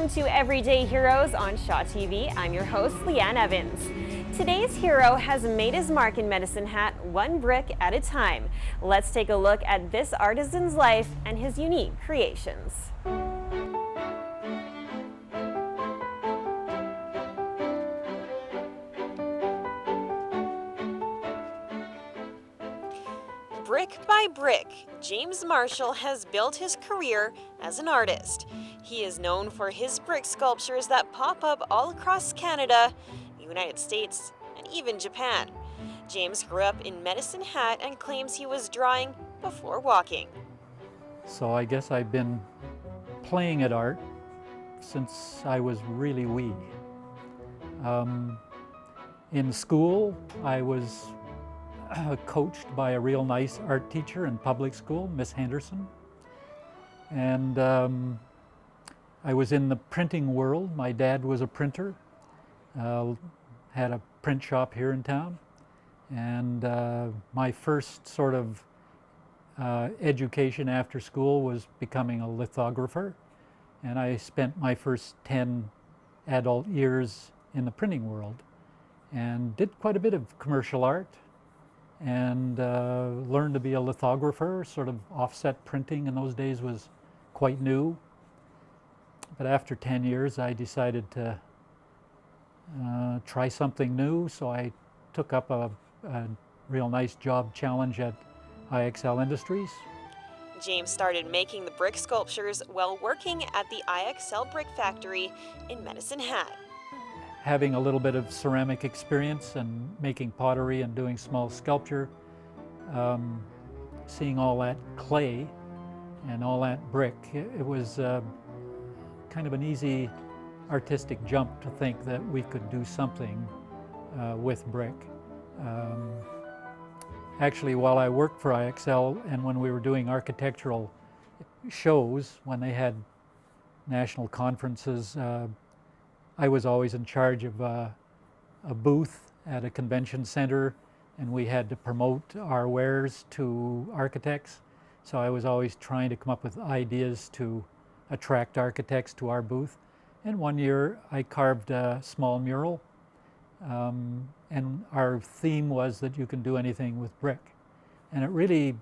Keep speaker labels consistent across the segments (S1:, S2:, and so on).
S1: Welcome to Everyday Heroes on Shaw TV. I'm your host, Leanne Evans. Today's hero has made his mark in Medicine Hat one brick at a time. Let's take a look at this artisan's life and his unique creations. Brick by brick, James Marshall has built his career as an artist. He is known for his brick sculptures that pop up all across Canada, the United States, and even Japan. James grew up in Medicine Hat and claims he was drawing before walking.
S2: So I guess I've been playing at art since I was really wee. In school, I was coached by a real nice art teacher in public school, Miss Henderson. And I was in the printing world. My dad was a printer, had a print shop here in town. And my first sort of education after school was becoming a lithographer. And I spent my first 10 adult years in the printing world and did quite a bit of commercial art and learned to be a lithographer. Sort of offset printing in those days was quite new. But after 10 years, I decided to try something new. So I took up a real nice job challenge at IXL Industries.
S1: James started making the brick sculptures while working at the IXL Brick Factory in Medicine Hat.
S2: Having a little bit of ceramic experience and making pottery and doing small sculpture, seeing all that clay and all that brick, it was kind of an easy artistic jump to think that we could do something with brick. Actually, while I worked for IXL and when we were doing architectural shows, when they had national conferences, I was always in charge of a booth at a convention center, and we had to promote our wares to architects. So I was always trying to come up with ideas to attract architects to our booth. And one year I carved a small mural, and our theme was that you can do anything with brick. And it really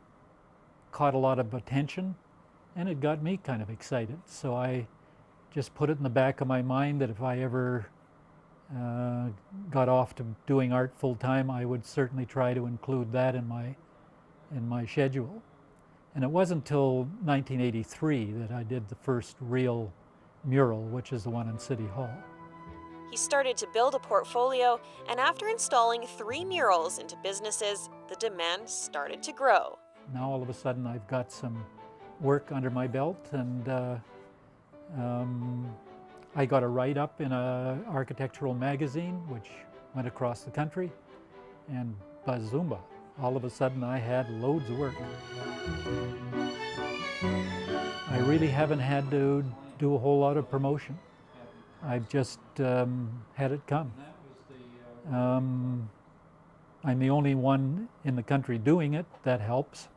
S2: caught a lot of attention, and it got me kind of excited. So I just put it in the back of my mind that if I ever got off to doing art full time, I would certainly try to include that in my schedule. And it wasn't until 1983 that I did the first real mural, which is the one in City Hall.
S1: He started to build a portfolio, and after installing 3 murals into businesses, the demand started to grow.
S2: Now all of a sudden I've got some work under my belt, and I got a write-up in an architectural magazine which went across the country, and bazumba, all of a sudden I had loads of work. I really haven't had to do a whole lot of promotion. I've just had it come. I'm the only one in the country doing it. That helps.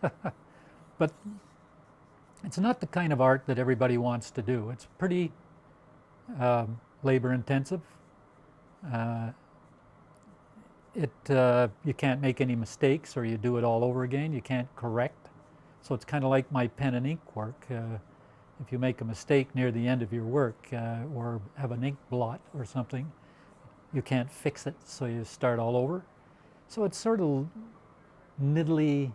S2: But it's not the kind of art that everybody wants to do. It's pretty labor intensive. You can't make any mistakes, or you do it all over again. You can't correct. So it's kind of like my pen and ink work. If you make a mistake near the end of your work or have an ink blot or something, you can't fix it, so you start all over. So it's sort of niddly,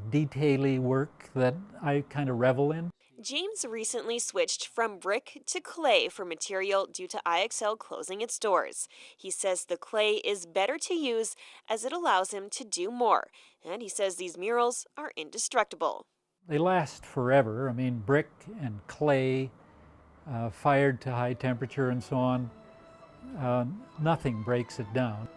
S2: detail-y work that I kind of revel in.
S1: James recently switched from brick to clay for material due to IXL closing its doors. He says the clay is better to use as it allows him to do more, and he says these murals are indestructible.
S2: They last forever. I mean, brick and clay, fired to high temperature and so on, nothing breaks it down.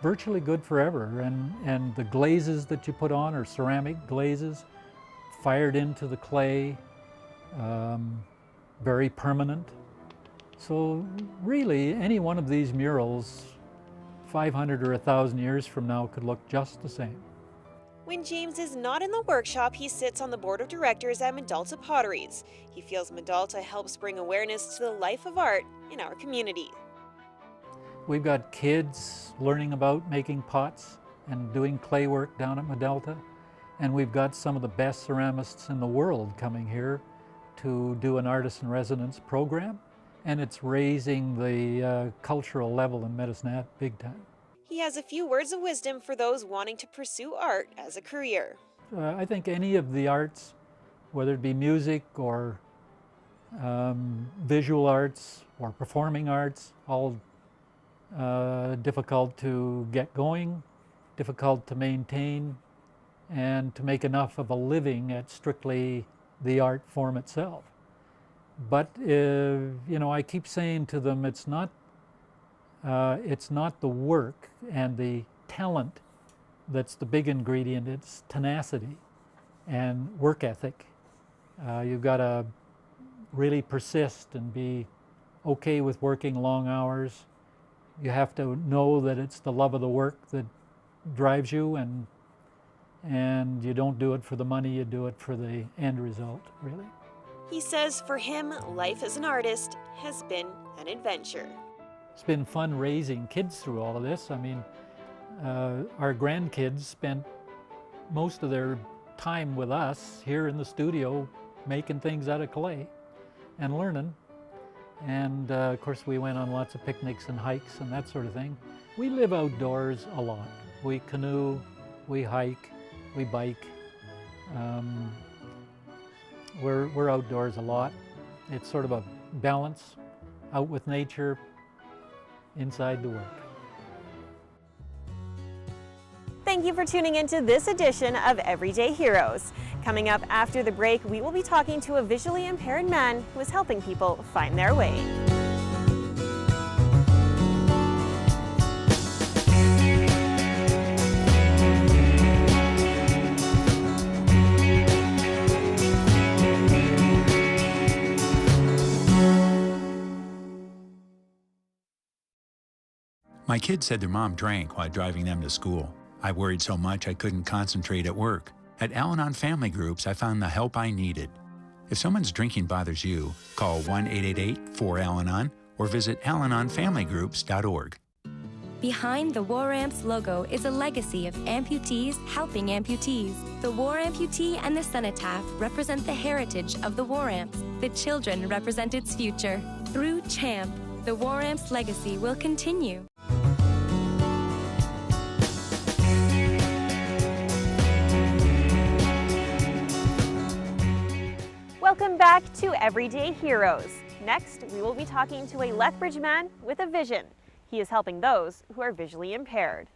S2: Virtually good forever, and the glazes that you put on are ceramic glazes, fired into the clay, very permanent. So really, any one of these murals, 500 or 1,000 years from now, could look just the same.
S1: When James is not in the workshop, he sits on the board of directors at Medalta Potteries. He feels Medalta helps bring awareness to the life of art in our community.
S2: We've got kids learning about making pots and doing clay work down at Medalta. And we've got some of the best ceramists in the world coming here to do an artist in residence program. And it's raising the cultural level in Medicine big time.
S1: He has a few words of wisdom for those wanting to pursue art as a career.
S2: I think any of the arts, whether it be music or visual arts or performing arts, all difficult to get going, difficult to maintain, and to make enough of a living at strictly the art form itself. But you know, I keep saying to them, it's not the work and the talent that's the big ingredient. It's tenacity and work ethic. You've got to really persist and be okay with working long hours. You have to know that it's the love of the work that drives you, and you don't do it for the money, you do it for the end result, really.
S1: He says for him, life as an artist has been an adventure.
S2: It's been fun raising kids through all of this. I mean, our grandkids spent most of their time with us here in the studio making things out of clay and learning. And of course we went on lots of picnics and hikes and that sort of thing. We live outdoors a lot. We canoe, we hike, we bike. We're outdoors a lot. It's sort of a balance, out with nature, inside the work.
S1: Thank you for tuning into this edition of Everyday Heroes. Coming up after the break, we will be talking to a visually impaired man who is helping people find their way.
S3: My kids said their mom drank while driving them to school. I worried so much I couldn't concentrate at work. At Al-Anon Family Groups, I found the help I needed. If someone's drinking bothers you, call 1-888-4-AL-ANON or visit alanonfamilygroups.org.
S4: Behind the War Amps logo is a legacy of amputees helping amputees. The War Amputee and the Cenotaph represent the heritage of the War Amps. The children represent its future. Through CHAMP, the War Amps legacy will continue.
S1: Welcome back to Everyday Heroes. Next, we will be talking to a Lethbridge man with a vision. He is helping those who are visually impaired.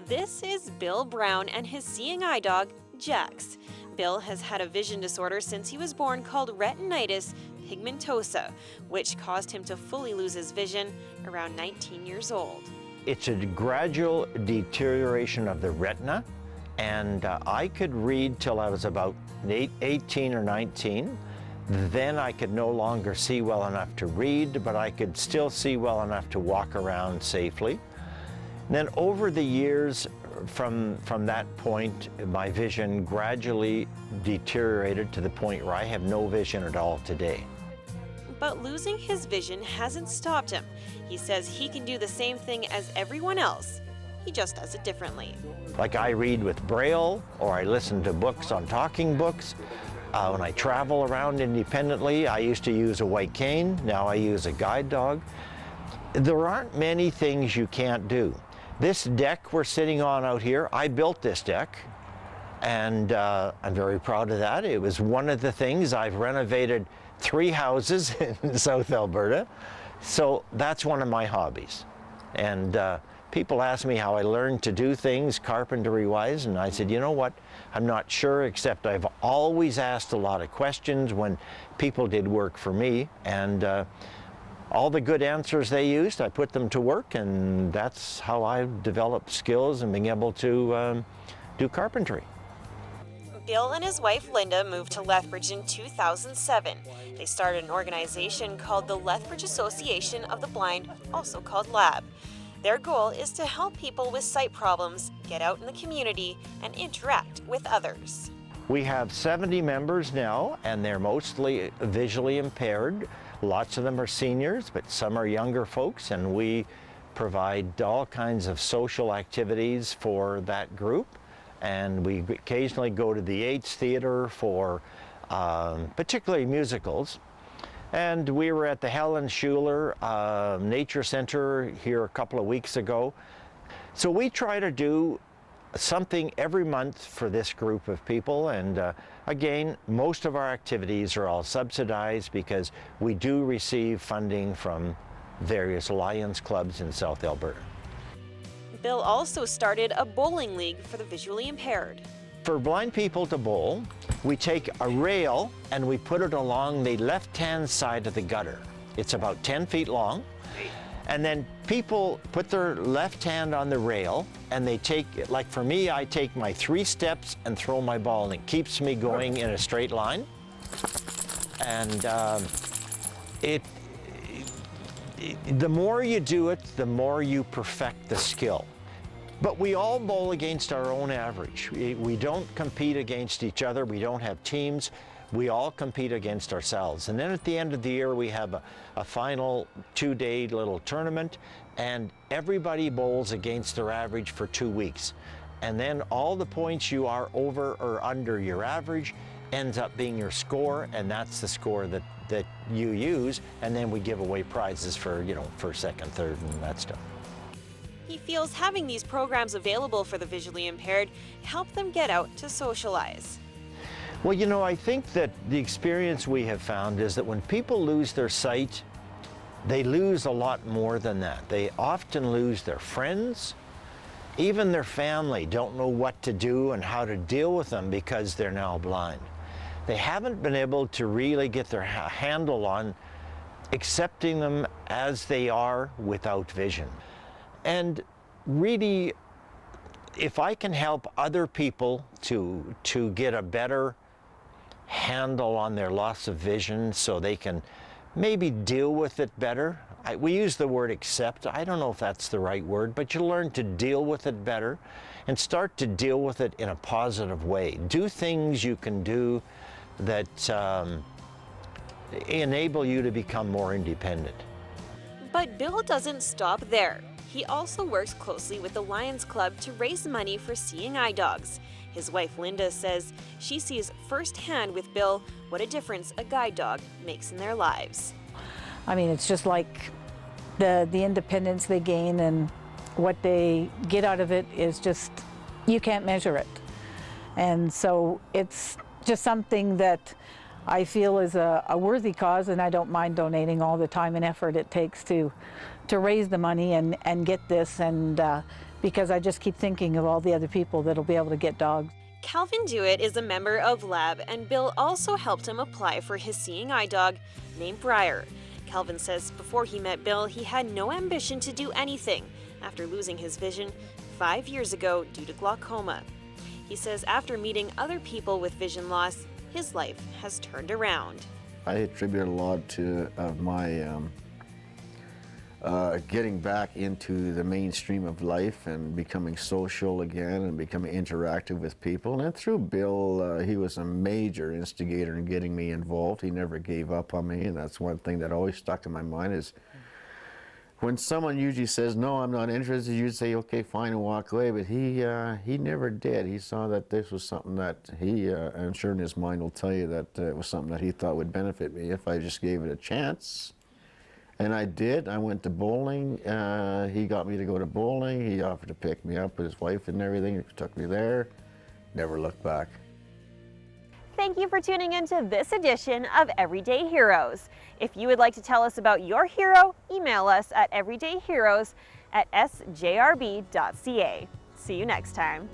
S1: This is Bill Brown and his seeing eye dog, Jax. Bill has had a vision disorder since he was born called retinitis pigmentosa, which caused him to fully lose his vision around 19 years old.
S5: It's a gradual deterioration of the retina. And I could read till I was about 18 or 19. Then I could no longer see well enough to read, but I could still see well enough to walk around safely. And then over the years, from that point, my vision gradually deteriorated to the point where I have no vision at all today.
S1: But losing his vision hasn't stopped him. He says he can do the same thing as everyone else. He just does it differently.
S5: Like I read with Braille, or I listen to books on talking books. When I travel around independently, I used to use a white cane, now I use a guide dog. There aren't many things you can't do. This deck we're sitting on out here, I built this deck, and I'm very proud of that. It was one of the things. I've renovated 3 houses in South Alberta, so that's one of my hobbies. And people ask me how I learned to do things carpentry-wise, and I said, you know what, I'm not sure, except I've always asked a lot of questions when people did work for me, and all the good answers they used, I put them to work, and that's how I've developed skills and being able to do carpentry.
S1: Bill and his wife Linda moved to Lethbridge in 2007. They started an organization called the Lethbridge Association of the Blind, also called LAB. Their goal is to help people with sight problems get out in the community and interact with others.
S5: We have 70 members now, and they're mostly visually impaired. Lots of them are seniors, but some are younger folks, and we provide all kinds of social activities for that group. And we occasionally go to the Yates Theatre for particularly musicals. And we were at the Helen Schuler Nature Center here a couple of weeks ago. So we try to do something every month for this group of people. And again, most of our activities are all subsidized because we do receive funding from various Lions clubs in South Alberta.
S1: Bill also started a bowling league for the visually impaired.
S5: For blind people to bowl, we take a rail and we put it along the left-hand side of the gutter. It's about 10 feet long. And then people put their left hand on the rail and they take, like for me, I take my 3 steps and throw my ball, and it keeps me going in a straight line. And the more you do it, the more you perfect the skill. But we all bowl against our own average. We don't compete against each other. We don't have teams. We all compete against ourselves. And then at the end of the year, we have a final 2-day little tournament, and everybody bowls against their average for 2 weeks. And then all the points you are over or under your average ends up being your score, and that's the score that you use. And then we give away prizes for, first, second, third, and that stuff.
S1: He feels having these programs available for the visually impaired help them get out to socialize.
S5: Well, I think that the experience we have found is that when people lose their sight, they lose a lot more than that. They often lose their friends. Even their family don't know what to do and how to deal with them because they're now blind. They haven't been able to really get their handle on accepting them as they are without vision. And really, if I can help other people to get a better handle on their loss of vision so they can maybe deal with it better. We use the word accept. I don't know if that's the right word, but you learn to deal with it better and start to deal with it in a positive way. Do things you can do that enable you to become more independent.
S1: But Bill doesn't stop there. He also works closely with the Lions Club to raise money for seeing eye dogs. His wife Linda says she sees firsthand with Bill what a difference a guide dog makes in their lives.
S6: I mean, it's just like the independence they gain, and what they get out of it is just, you can't measure it. And so it's just something that I feel is a worthy cause, and I don't mind donating all the time and effort it takes to raise the money and get this, and because I just keep thinking of all the other people that'll be able to get dogs.
S1: Calvin Dewitt is a member of LAB, and Bill also helped him apply for his seeing eye dog named Briar. Calvin says before he met Bill, he had no ambition to do anything after losing his vision 5 years ago due to glaucoma. He says after meeting other people with vision loss, his life has turned around.
S7: I attribute a lot to my getting back into the mainstream of life and becoming social again and becoming interactive with people. And through Bill, he was a major instigator in getting me involved. He never gave up on me, and that's one thing that always stuck in my mind is when someone usually says, no, I'm not interested, you'd say, okay, fine, and walk away. But he never did. He saw that this was something that I'm sure in his mind will tell you that it was something that he thought would benefit me if I just gave it a chance. And I did. I went to bowling. He got me to go to bowling. He offered to pick me up with his wife and everything. He took me there. Never looked back.
S1: Thank you for tuning into this edition of Everyday Heroes. If you would like to tell us about your hero, email us at everydayheroes@sjrb.ca. See you next time.